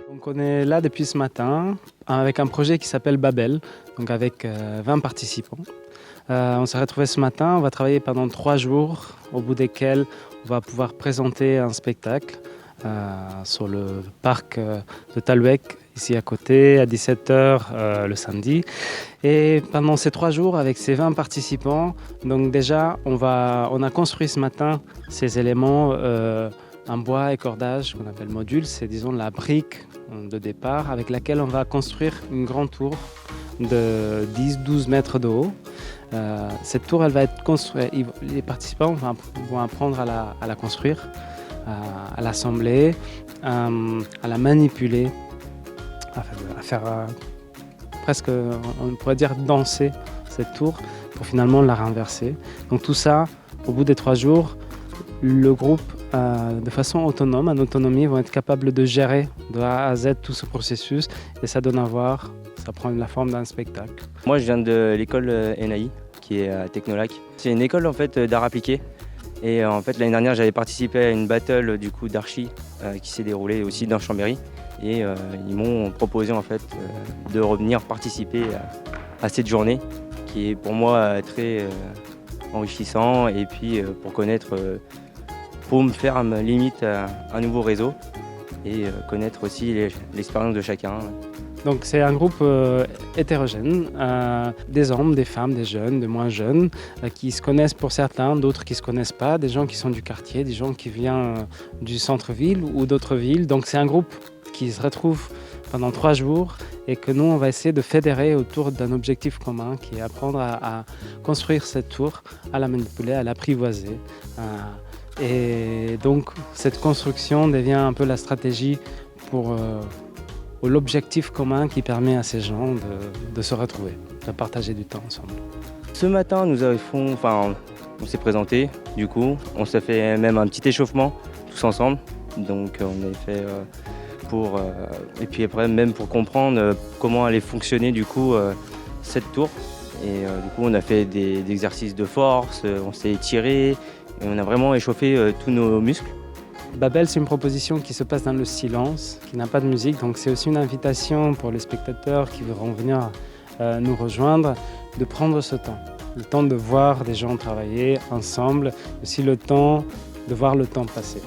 Donc on est là depuis ce matin avec un projet qui s'appelle Babel, donc avec 20 participants. On s'est retrouvés ce matin, on va travailler pendant 3 jours, au bout desquels on va pouvoir présenter un spectacle sur le parc de Talouek, ici à côté, à 17h le samedi. Et pendant ces 3 jours, avec ces 20 participants, donc déjà, on a construit ce matin ces éléments en bois et cordage qu'on appelle module. C'est, disons, la brique de départ avec laquelle on va construire une grande tour de 10-12 mètres de haut. Cette tour, elle va être construite. Les participants vont apprendre à la construire, à l'assembler, à la manipuler, à faire presque, on pourrait dire, danser cette tour pour finalement la renverser. Donc tout ça, au bout des 3 jours, le groupe, de façon autonome, en autonomie, vont être capables de gérer de A à Z tout ce processus et ça donne à voir, ça prend la forme d'un spectacle. Moi, je viens de l'école NAI, qui est à Technolac. C'est une école en fait d'art appliqué. Et en fait, l'année dernière, j'avais participé à une battle du coup d'archi qui s'est déroulée aussi dans Chambéry. Et ils m'ont proposé en fait de revenir participer à cette journée, qui est pour moi très enrichissant. Et puis pour me faire limite un nouveau réseau et connaître aussi l'expérience de chacun. Donc c'est un groupe hétérogène, des hommes, des femmes, des jeunes, des moins jeunes, qui se connaissent pour certains, d'autres qui ne se connaissent pas, des gens qui sont du quartier, des gens qui viennent du centre-ville ou d'autres villes. Donc c'est un groupe qui se retrouve pendant 3 jours et que nous, on va essayer de fédérer autour d'un objectif commun qui est apprendre à construire cette tour, à la manipuler, à l'apprivoiser. Et donc cette construction devient un peu la stratégie pour l'objectif commun qui permet à ces gens de se retrouver, de partager du temps ensemble. Ce matin, on s'est présenté, du coup, on s'est fait même un petit échauffement tous ensemble. Donc on a fait et puis après même pour comprendre comment allait fonctionner du coup cette tour. Et du coup on a fait des exercices de force, on s'est étiré et on a vraiment échauffé tous nos muscles. Babel, c'est une proposition qui se passe dans le silence, qui n'a pas de musique, donc c'est aussi une invitation pour les spectateurs qui voudront venir nous rejoindre, de prendre ce temps. Le temps de voir des gens travailler ensemble, aussi le temps de voir le temps passer.